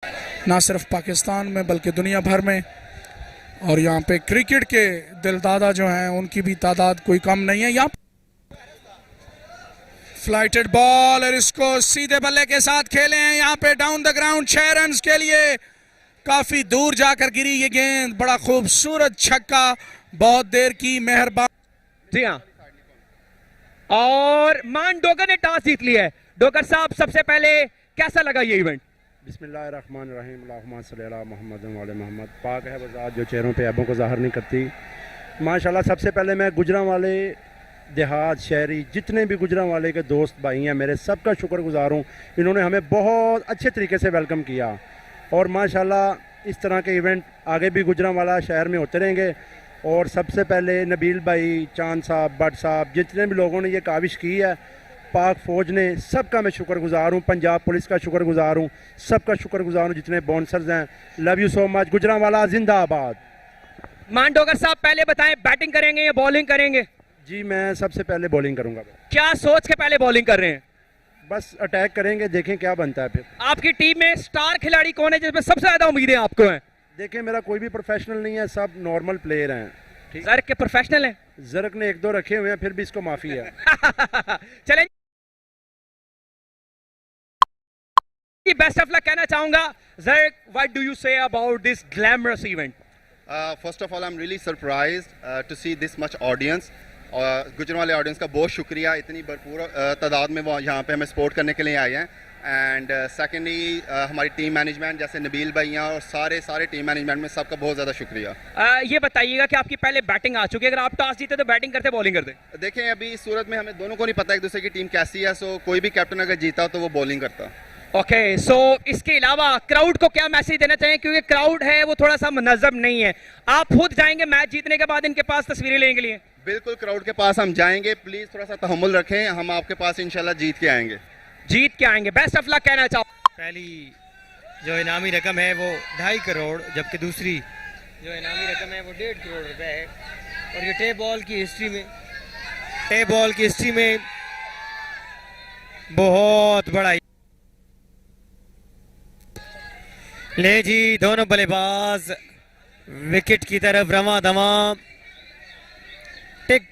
ना सिर्फ पाकिस्तान में बल्कि दुनिया भर में। और यहाँ पे क्रिकेट के दिलदादा जो हैं उनकी भी तादाद कोई कम नहीं है। यहाँ फ्लाइटेड बॉल और इसको सीधे बल्ले के साथ खेले हैं यहाँ पे डाउन द ग्राउंड 6 रन के लिए। काफी दूर जाकर गिरी ये गेंद, बड़ा खूबसूरत छक्का, बहुत देर की मेहरबानी। जी हाँ, और मान डोगर ने टॉस जीत लिया है। डोगर साहब, सबसे पहले कैसा लगा ये इवेंट? बिस्मिल्लाहिर्रहमानिर्रहीम, अल्लाहुम्मा सल्ली अला मुहम्मद व अला मोहम्मद। पाक है वो ज़ात जो चेहरों पे ऐबों को ज़ाहिर नहीं करती। माशाल्लाह, सबसे पहले मैं गुजरांवाले देहात शहरी जितने भी गुजरांवाले के दोस्त भाई हैं मेरे, सबका शुक्रगुजार हूँ। इन्होंने हमें बहुत अच्छे तरीके से वेलकम किया और माशाल्लाह इस तरह के इवेंट आगे भी गुजरांवाला शहर में होते रहेंगे। और सबसे पहले नबील भाई, चांद साहब, भट्ट साहब, जितने भी लोगों ने ये काविश की है, पाक फ़ौज ने, सबका मैं शुक्रगुजार हूँ। पंजाब पुलिस का शुक्रगुजार हूँ, सबका शुक्रगुजार हूँ जितने बॉन्सर्स हैं। Love you so much. Gujranwala जिंदाबाद। मान डोगर साहब, पहले बताएं, बैटिंग करेंगे या बॉलिंग करेंगे? जी, मैं सबसे पहले बॉलिंग करूँगा। क्या सोच के पहले बॉलिंग कर रहे हैं? बस अटैक करेंगे, देखें क्या बनता है फिर। आपकी टीम में स्टार खिलाड़ी कौन है जिसमें सबसे ज्यादा उम्मीदें आपको हैं? देखें, मेरा कोई भी प्रोफेशनल नहीं है, सब नॉर्मल प्लेयर हैं। ठीक, जर्क के प्रोफेशनल हैं? जर्क ने 1-2 रखे हुए हैं, फिर भी इसको माफी है। चलें, बेस्ट ऑफ लक कहना चाहूंगा। Jerk, what do you say about this glamorous event? First of all, I'm really surprised to see this much audience. गुजरांवाले ऑडियंस का बहुत शुक्रिया, इतनी भरपूर तादाद में वो यहाँ पे हमें सपोर्ट करने के लिए आए हैं। एंड सेकेंडली हमारी टीम मैनेजमेंट जैसे नबील भाई हैं और सारे टीम मैनेजमेंट में सबका बहुत ज़्यादा शुक्रिया। ये बताइएगा कि आपकी पहले बैटिंग आ चुकी है, अगर आप टॉस जीते तो बैटिंग करते बॉलिंग करते? देखें, अभी इस सूरत में हमें दोनों को नहीं पता एक दूसरे की टीम कैसी है, सो कोई भी कैप्टन अगर जीता तो वो बॉलिंग करता। ओके, सो इसके अलावा क्राउड को क्या मैसेज देना चाहिए, क्योंकि क्राउड है वो थोड़ा सा मुनज़्ज़म नहीं है? आप खुद जाएंगे मैच जीतने के बाद इनके पास तस्वीरें लेने के लिए? बिल्कुल, क्राउड के पास हम जाएंगे, प्लीज़ थोड़ा सा तहम्मुल रखें, हम आपके पास इंशाल्लाह जीत के आएंगे। जीत के आएंगे। बेस्ट ऑफ लक कहना चाहूँ। पहली जो इनामी रकम है वो 2.5 करोड़, जबकि दूसरी जो इनामी रकम है वो 1.5 करोड़ रुपए है। और ये टेप बॉल की हिस्ट्री में बहुत बड़ा। ले जी, दोनों बल्लेबाज विकेट की तरफ रवा दवा। टिक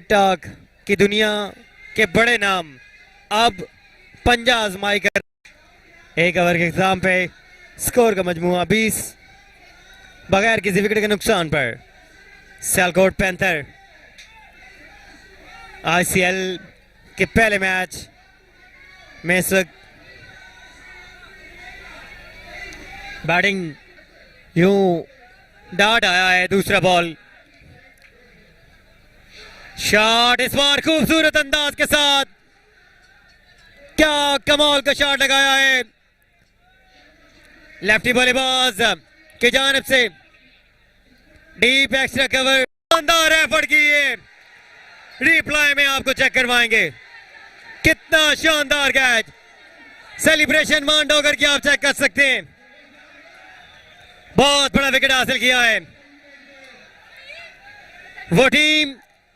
टाक की दुनिया के बड़े नाम अब पंजा आजमाई कर। एक ओवर के इख्तिताम पे स्कोर का मजमूआ 20 बगैर किसी विकेट के नुकसान पर सियालकोट पैंथर ICL के पहले मैच में इस वक्त बैटिंग यूं डाट आया है। दूसरा बॉल, शॉट इस बार खूबसूरत अंदाज के साथ, क्या कमाल का शॉट लगाया है लेफ्टी बल्लेबाज की जानिब से। डीप एक्स्ट्रा कवर, शानदार एफर्ट की है। रिप्लाई में आपको चेक करवाएंगे कितना शानदार कैच। सेलिब्रेशन मान डोगर की आप चेक कर सकते हैं। बहुत बड़ा विकेट हासिल किया है वो टीम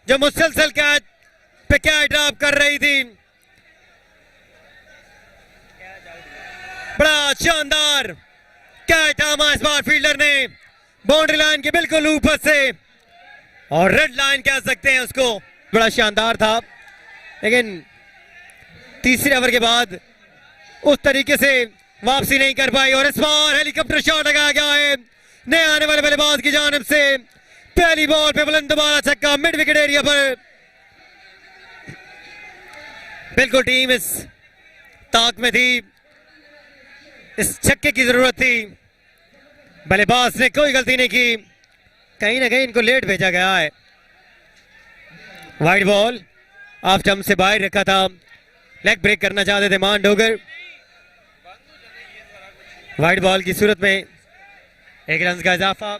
जो मुसलसल कैच पे कैच ड्रॉप कर रही थी। बड़ा शानदार कैच थामा इस बार फील्डर ने बाउंड्री लाइन के बिल्कुल ऊपर से, और रेड लाइन कह सकते हैं उसको। बड़ा शानदार था, लेकिन तीसरे ओवर के बाद उस तरीके से वापसी नहीं कर पाई। और इस बार हेलीकॉप्टर शॉट लगाया गया है नए आने वाले बल्लेबाज की जानिब से। पहली बॉल पे बुलंद दोबारा छक्का मिड विकेट एरिया पर। बिल्कुल टीम इस ताक में थी, इस छक्के की जरूरत थी। बल्लेबाज ने कोई गलती नहीं की, कहीं ना कहीं इनको लेट भेजा गया है। वाइड बॉल ऑफ जंप से बाहर रखा था, लेग ब्रेक करना चाहते थे मान डोगर। वाइड बॉल की सूरत में 1 रन का इजाफा।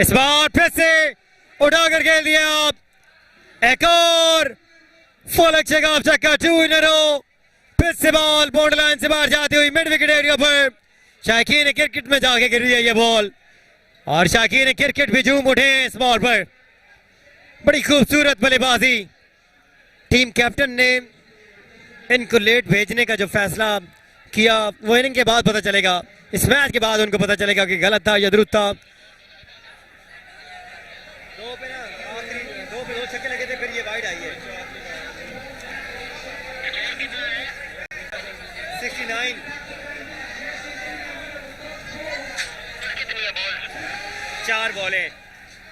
इस बार फिर से उठाकर खेल दिया आप, एक और फुल छक्का छक्का 2 इन अ रो। फिर से बॉल बाउंड्री लाइन से बाहर जाती हुई मिड विकेट एरिया पर। शायकीन क्रिकेट में जाके गिर रही है ये बॉल, और शायकीन क्रिकेट भी झूम उठे इस बॉल पर। बड़ी खूबसूरत बल्लेबाजी टीम कैप्टन ने इनको लेट भेजने का जो फैसला किया वो इनिंग के बाद पता चलेगा, इस मैच के बाद उनको पता चलेगा कि गलत था या दुरुस्त था। दो पे दो छक्के लगे थे, फिर ये वाइड आई है। 69 4 बॉलें।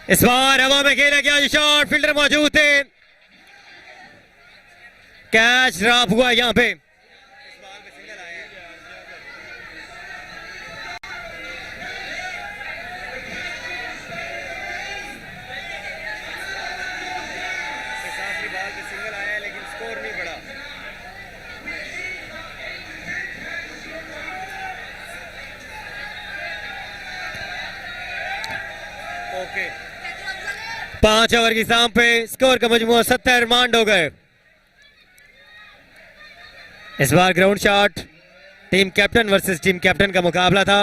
इस बार हवा में खेला गया शॉट, फील्डर मौजूद थे, कैच ड्रॉप हुआ यहां पे। सिंगल आया लेकिन स्कोर नहीं बढ़ा। ओके 5 ओवर की शाम पे स्कोर का मजमूआ 70 मांड हो गए। इस बार ground shot team captain versus team captain का मुकाबला था।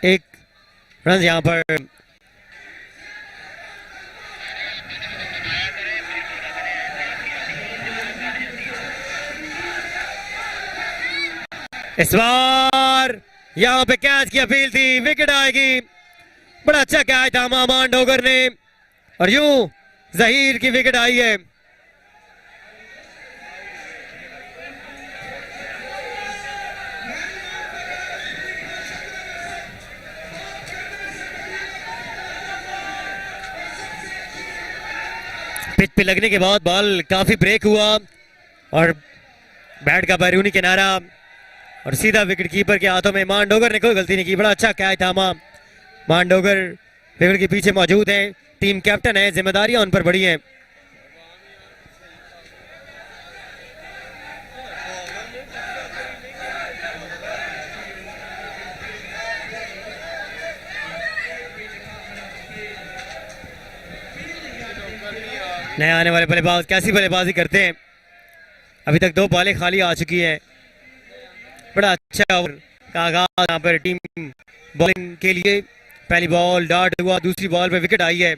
एक रन यहां पर इस बार यहां पे कैच की अपील थी, विकेट आएगी। बड़ा अच्छा कैच था मामान डोगर ने और यूं जहीर की विकेट आई है। पिच पे लगने के बाद बॉल काफी ब्रेक हुआ और बैट का बैरूनी किनारा और सीधा विकेट कीपर के हाथों में। मांडोगर ने कोई गलती नहीं की, बड़ा अच्छा कैच था। मांडोगर विकेट के पीछे मौजूद हैं, टीम कैप्टन है, जिम्मेदारियां उन पर बड़ी हैं। नए आने वाले बल्लेबाज कैसी बल्लेबाजी करते हैं। अभी तक 2 बॉलें खाली आ चुकी हैं। बड़ा अच्छा ओवर का आगाज यहाँ पर टीम बॉलिंग के लिए। पहली बॉल डॉट हुआ, दूसरी बॉल पे विकेट आई है।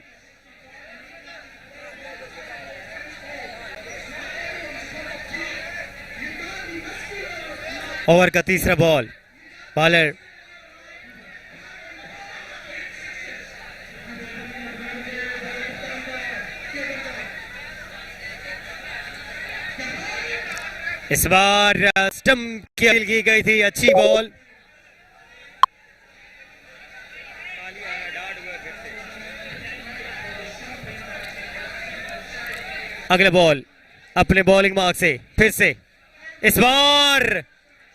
ओवर का तीसरा बॉल, बॉलर इस बार स्टंप की गई थी, अच्छी बॉल। अगला बॉल अपने बॉलिंग मार्क से फिर से, इस बार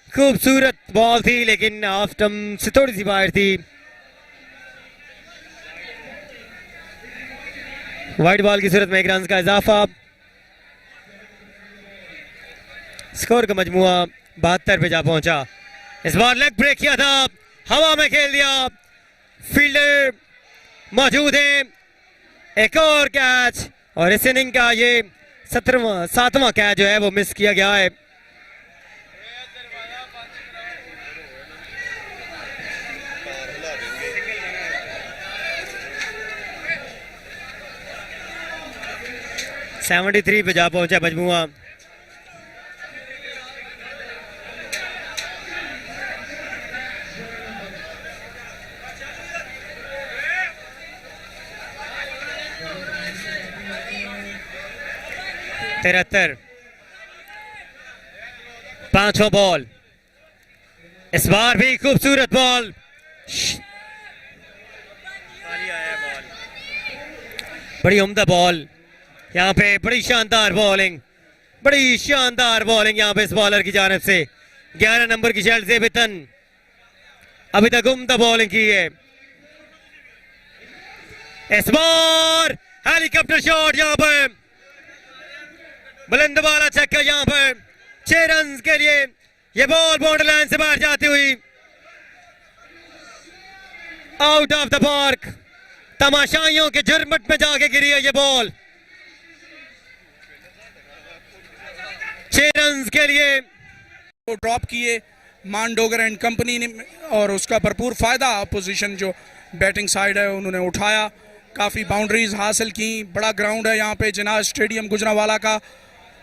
खूबसूरत बॉल थी लेकिन ऑफ स्टंप से थोड़ी सी बाहर थी। वाइड बॉल की सूरत में 1 रन का इजाफा। स्कोर का मजमुआ 72 पे जा पहुंचा। इस बार लेग ब्रेक किया था, हवा में खेल दिया, फील्डर मौजूद है। एक और कैच और इस इनिंग का ये 7वां कैच जो है वो मिस किया गया है। सेवेंटी 73 पे जा पहुंचा मजमुआ। तिहत्तर 5वां बॉल, इस बार भी खूबसूरत बॉल। बड़ी उम्दा बॉल यहाँ पे, बड़ी शानदार बॉलिंग, बड़ी शानदार बॉलिंग यहाँ पे इस बॉलर की जानिब से। 11 नंबर की शर्ट ज़ेबितन अभी तक उम्दा बॉलिंग की है। इस बार हेलीकॉप्टर शॉट यहाँ पर, बुलंद वाला छक्का यहाँ पर 6 रन के लिए। ये बॉल बाउंड्री लाइन से बाहर जाती हुई आउट ऑफ द पार्क, तमाशाइयों के झुरमुट में जाके गिरी है ये बॉल। 6 रन के लिए वो ड्रॉप किए मांडोगर एंड कंपनी ने और उसका भरपूर फायदा अपोजिशन जो बैटिंग साइड है उन्होंने उठाया। काफ़ी बाउंड्रीज हासिल की। बड़ा ग्राउंड है यहाँ पे जिनाज स्टेडियम गुजरांवाला का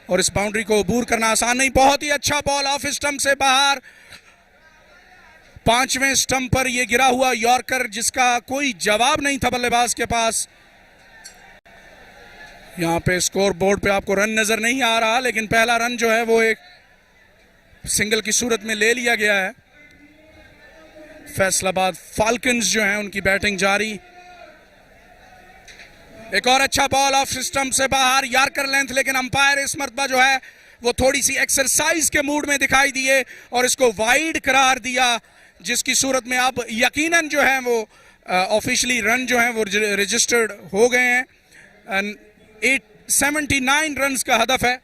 और इस बाउंड्री को अबूर करना आसान नहीं। बहुत ही अच्छा बॉल ऑफ स्टंप से बाहर, 5वें स्टंप पर यह गिरा हुआ यॉर्कर जिसका कोई जवाब नहीं था बल्लेबाज के पास। यहां पे स्कोर बोर्ड पे आपको रन नजर नहीं आ रहा, लेकिन पहला रन जो है वो एक सिंगल की सूरत में ले लिया गया है। फैसलाबाद फाल्कन्स जो है उनकी बैटिंग जारी। एक और अच्छा बॉल ऑफ स्टंप से बाहर, यॉर्कर लेंथ, लेकिन अंपायर इस मर्तबा जो है वो थोड़ी सी एक्सरसाइज के मूड में दिखाई दिए और इसको वाइड करार दिया, जिसकी सूरत में अब यकीनन जो है वो ऑफिशियली रन जो है वो रजिस्टर्ड हो गए हैं। 79 रन का हदफ है।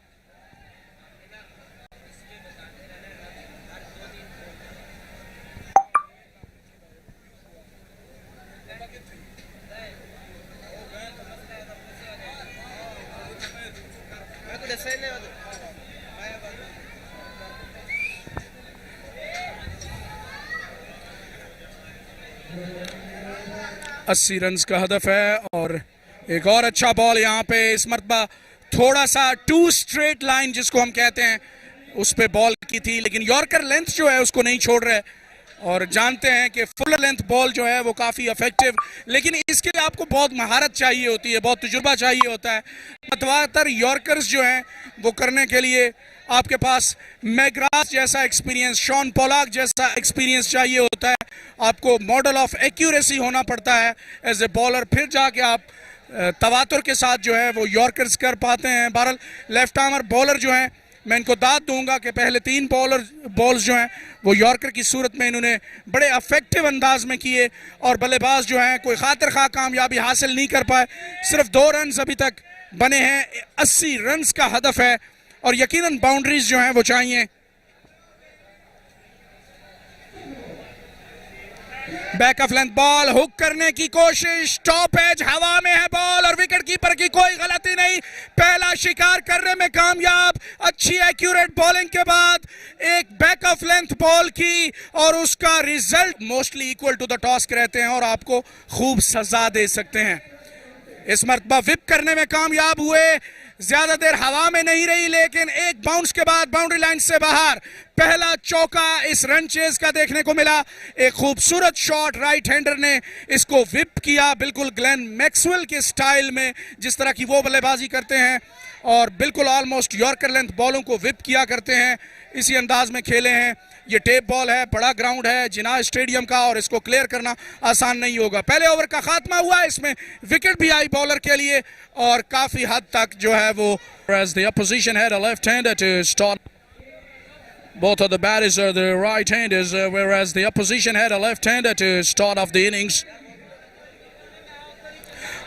अस्सी रन का हदफ है और एक और अच्छा बॉल यहां पे इस मरतबा थोड़ा सा 2 स्ट्रेट लाइन जिसको हम कहते हैं उस पे बॉल की थी, लेकिन यॉर्कर लेंथ जो है उसको नहीं छोड़ रहे और जानते हैं कि फुल लेंथ बॉल जो है वो काफ़ी इफेक्टिव, लेकिन इसके लिए आपको बहुत महारत चाहिए होती है, बहुत तजुर्बा चाहिए होता है। मतवातर यॉर्कर्स जो हैं वो करने के लिए आपके पास मैग्रास जैसा एक्सपीरियंस, शॉन पोलाक जैसा एक्सपीरियंस चाहिए होता है। आपको मॉडल ऑफ एक्यूरेसी होना पड़ता है एज ए बॉलर, फिर जाके आप तवातुर के साथ जो है वो यॉर्कर्स कर पाते हैं। बहरहाल लेफ्ट आर्मर बॉलर जो हैं मैं इनको दाद दूंगा कि पहले 3 बॉल्स जो हैं वो यॉर्कर की सूरत में इन्होंने बड़े अफेक्टिव अंदाज में किए और बल्लेबाज जो हैं कोई खातिर खा कामयाबी हासिल नहीं कर पाए। सिर्फ 2 रन अभी तक बने हैं, 80 रन का हदफ है और यकीनन बाउंड्रीज जो हैं वो चाहिए। Back of length ball, hook करने की कोशिश, टॉप एज, हवा में है बॉल और विकेट कीपर की कोई गलती नहीं, पहला शिकार करने में कामयाब। अच्छी एक्यूरेट बॉलिंग के बाद एक बैक ऑफ लेंथ बॉल की और उसका result mostly equal to the task रहते हैं और आपको खूब सजा दे सकते हैं। इस मरतबा विप करने में कामयाब हुए, ज्यादा देर हवा में नहीं रही, लेकिन एक बाउंस के बाद बाउंड्री लाइन से बाहर पहला चौका इस रन चेज का देखने को मिला। एक खूबसूरत शॉट, राइट हैंडर ने इसको विप किया, बिल्कुल ग्लेन मैक्सवेल के स्टाइल में जिस तरह की वो बल्लेबाजी करते हैं और बिल्कुल ऑलमोस्ट यॉर्कर लेंथ बॉलों को विप किया करते हैं, इसी अंदाज में खेले हैं। ये टेप बॉल है, बड़ा ग्राउंड है जिनाह स्टेडियम का और इसको क्लियर करना आसान नहीं होगा। पहले ओवर का खात्मा हुआ, इसमें विकेट भी आई बॉलर के लिए और काफी हद तक जो है वो as the opposition had a left-hander to start. Both of the batters are the right-handers, whereas the opposition had a left-hander to start off the innings.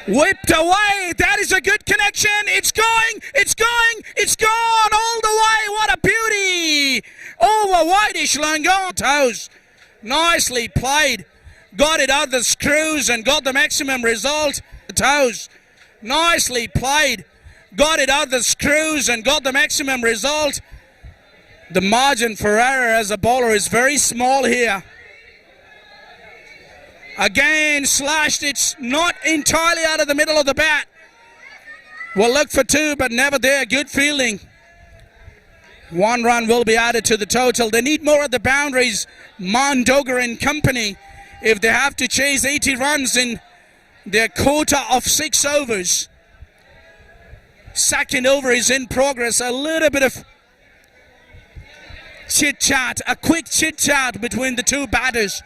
Whipped away, that is a good connection, it's going, it's gone all the way, what a beauty! Over whitish Langon toes, nicely played, got it out of the screws and got the maximum result. Toes, nicely played, got it out of the screws and got the maximum result. The margin for error as a bowler is very small here. Again slashed, it's not entirely out of the middle of the bat. We'll look for 2 but never there, good fielding. 1 run will be added to the total. They need more at the boundaries, Mondogar and company, if they have to chase 80 runs in their quota of 6 overs. Second over is in progress, a little bit of chit-chat, a quick chit-chat between the 2 batters.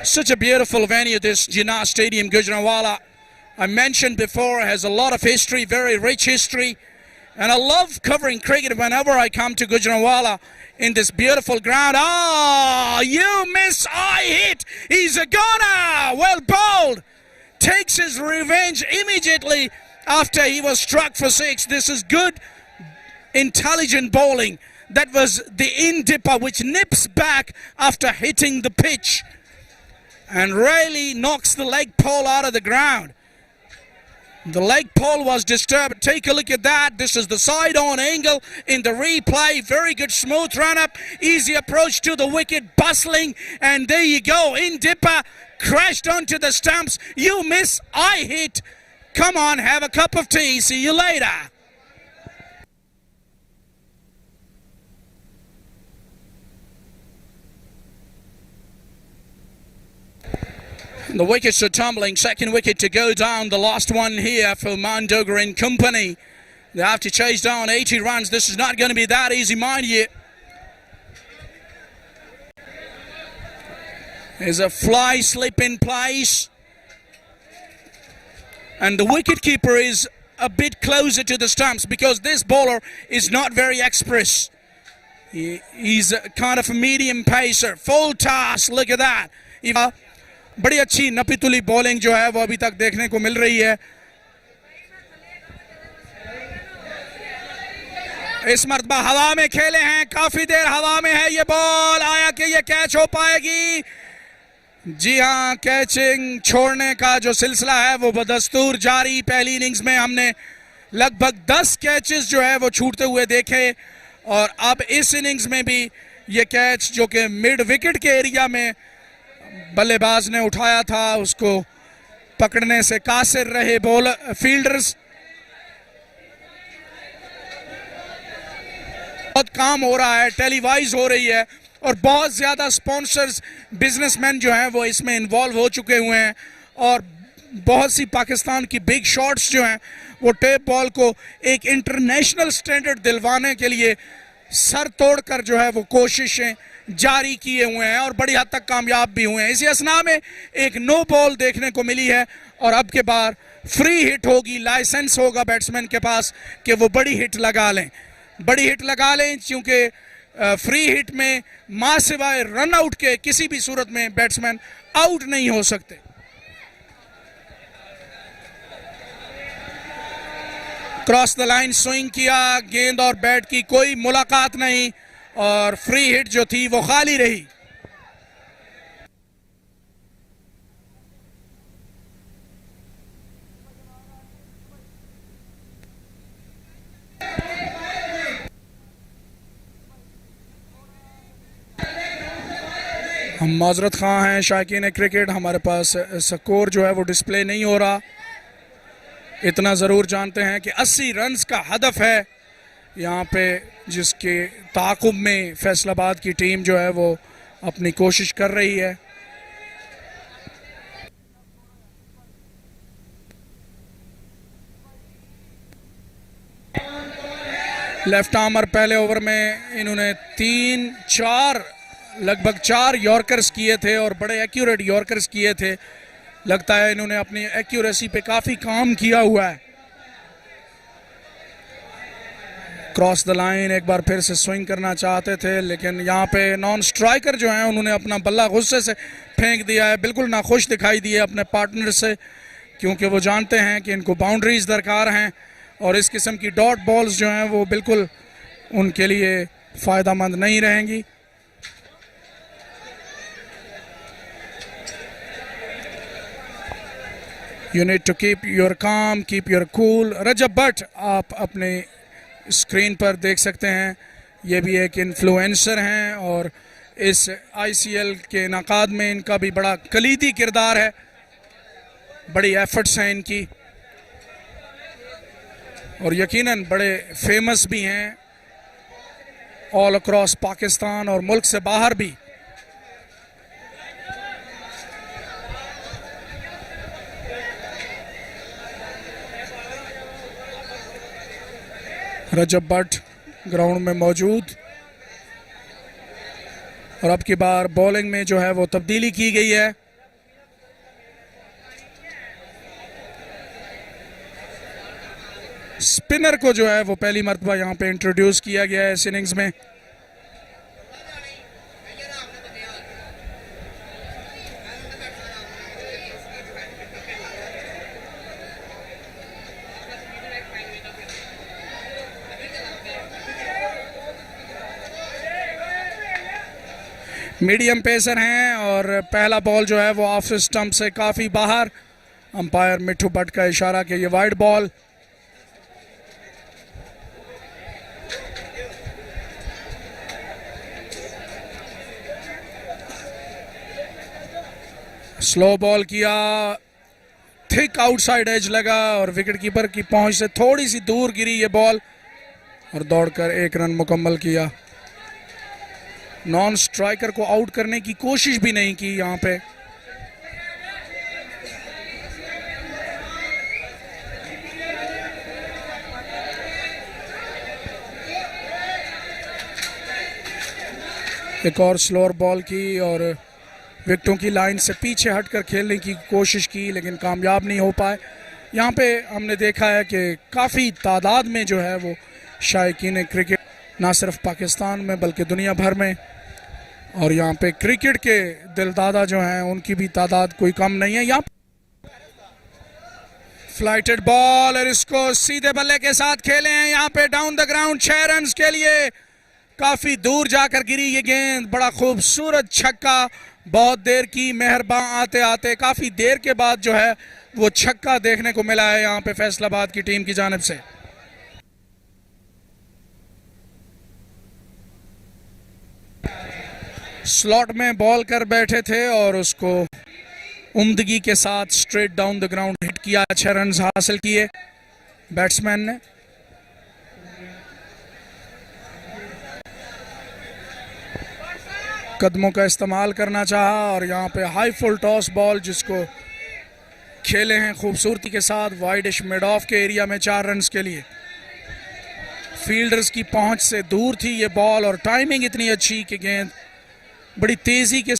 Such a beautiful venue, this Jinnah Stadium, Gujranwala. I mentioned before, has a lot of history, very rich history. And I love covering cricket whenever I come to Gujranwala in this beautiful ground. Oh, you miss, I hit. He's a goner. Well bowled. Takes his revenge immediately after he was struck for 6. This is good, intelligent bowling. That was the in-dipper which nips back after hitting the pitch and really knocks the leg pole out of the ground. The leg pole was disturbed. Take a look at that. This is the side-on angle in the replay. Very good smooth run-up. Easy approach to the wicket. Bustling. And there you go. In dipper. Crashed onto the stumps. You miss. I hit. come on, have a cup of tea. See you later. The wickets are tumbling. Second wicket to go down. The last one here for Mandogar and company. They have to chase down 80 runs. This is not going to be that easy, mind you. There's a fly slip in place. And the wicket-keeper is a bit closer to the stumps because this bowler is not very express. He's a kind of a medium pacer. Full toss, look at that. बड़ी अच्छी नपीतुली bowling जो है वो अभी तक देखने को मिल रही है. इस मर्तबा हवा में खेले हैं, काफी देर हवा में है ये बॉल. आया कि ये कैच हो पाएगी? जी हां, कैचिंग छोड़ने का जो सिलसिला है वो बदस्तूर जारी. पहली इनिंग्स में हमने लगभग 10 कैचेस जो है वो छूटते हुए देखे और अब इस इनिंग्स में भी ये कैच जो कि मिड विकेट के एरिया में बल्लेबाज ने उठाया था उसको पकड़ने से कासिर रहे बॉलर फील्डर्स. बहुत काम हो रहा है, टेलीवाइज हो रही है और बहुत ज्यादा स्पॉन्सर्स, बिजनेसमैन जो हैं वो इसमें इन्वॉल्व हो चुके हुए हैं और बहुत सी पाकिस्तान की बिग शॉट्स जो हैं वो टेप बॉल को एक इंटरनेशनल स्टैंडर्ड दिलवाने के लिए सर तोड़कर जो है वो कोशिशें जारी किए हुए हैं और बड़ी हद तक कामयाब भी हुए हैं. इसी असना में एक नो बॉल देखने को मिली है और अब के बाद फ्री हिट होगी. लाइसेंस होगा बैट्समैन के पास कि वो बड़ी हिट लगा लें, बड़ी हिट लगा लें, क्योंकि फ्री हिट में मां सिवाय रन आउट के किसी भी सूरत में बैट्समैन आउट नहीं हो सकते. क्रॉस द लाइन स्विंग किया, गेंद और बैट की कोई मुलाकात नहीं और फ्री हिट जो थी वो खाली रही. हम माजरत खां हैं शायकीन क्रिकेट, हमारे पास स्कोर जो है वो डिस्प्ले नहीं हो रहा. इतना ज़रूर जानते हैं कि 80 रन्स का हदफ है यहाँ पे, जिसके ताक़ुब में फैसलाबाद की टीम जो है वो अपनी कोशिश कर रही है. लेफ्ट आर्मर पहले ओवर में इन्होंने 3-4 लगभग 4 यॉर्कर्स किए थे और बड़े एक्यूरेट यॉर्कर्स किए थे. लगता है इन्होंने अपनी एक्यूरेसी पे काफ़ी काम किया हुआ है. क्रॉस द लाइन एक बार फिर से स्विंग करना चाहते थे लेकिन यहाँ पे नॉन स्ट्राइकर जो हैं उन्होंने अपना बल्ला गुस्से से फेंक दिया है. बिल्कुल नाखुश दिखाई दिए अपने पार्टनर से, क्योंकि वो जानते हैं कि इनको बाउंड्रीज दरकार हैं और इस किस्म की डॉट बॉल्स जो हैं वो बिल्कुल उनके लिए फ़ायदेमंद नहीं रहेंगी. You need to keep your calm, keep your cool. रजब भट्ट आप अपने स्क्रीन पर देख सकते हैं, ये भी एक इन्फ्लुएंसर हैं और इस ICL के इनाकाद में इनका भी बड़ा कलीदी किरदार है. बड़ी एफर्ट्स हैं इनकी और यकीनन बड़े फेमस भी हैं ऑल अक्रॉस पाकिस्तान और मुल्क से बाहर भी. रजब भट्ट ग्राउंड में मौजूद और अब की बार बॉलिंग में जो है वो तब्दीली की गई है. स्पिनर को जो है वो पहली मर्तबा यहाँ पे इंट्रोड्यूस किया गया है इस इनिंग्स में. मीडियम पेसर हैं और पहला बॉल जो है वो ऑफ स्टंप से काफ़ी बाहर. अंपायर मिठू भट्ट का इशारा कि ये वाइड बॉल. स्लो बॉल किया थिक आउटसाइड एज लगा और विकेट कीपर की पहुंच से थोड़ी सी दूर गिरी ये बॉल और दौड़कर 1 रन मुकम्मल किया। नॉन स्ट्राइकर को आउट करने की कोशिश भी नहीं की यहां पे। एक और स्लोअर बॉल की और विकेटों की लाइन से पीछे हटकर खेलने की कोशिश की लेकिन कामयाब नहीं हो पाए। यहाँ पे हमने देखा है कि काफ़ी तादाद में जो है वो शायकीन क्रिकेट ना सिर्फ पाकिस्तान में बल्कि दुनिया भर में, और यहाँ पे क्रिकेट के दिलदादा जो हैं उनकी भी तादाद कोई कम नहीं है। यहाँ फ्लाइटेड बॉल और इसको सीधे बल्ले के साथ खेले हैं यहाँ पे डाउन द ग्राउंड 6 रन के लिए। काफी दूर जाकर गिरी ये गेंद, बड़ा खूबसूरत छक्का। बहुत देर की मेहरबान आते आते काफी देर के बाद जो है वो छक्का देखने को मिला है यहाँ पे फैसलाबाद की टीम की जानिब से। स्लॉट में बॉल कर बैठे थे और उसको उम्दगी के साथ straight down the ground hit किया। 6 रन हासिल किए बैट्समैन ने। कदमों का इस्तेमाल करना चाहा और यहाँ पे हाई फुल टॉस बॉल जिसको खेले हैं खूबसूरती के साथ वाइडिश मिड ऑफ के एरिया में 4 रन के लिए। फील्डर्स की पहुंच से दूर थी ये बॉल और टाइमिंग इतनी अच्छी कि गेंद बड़ी तेजी के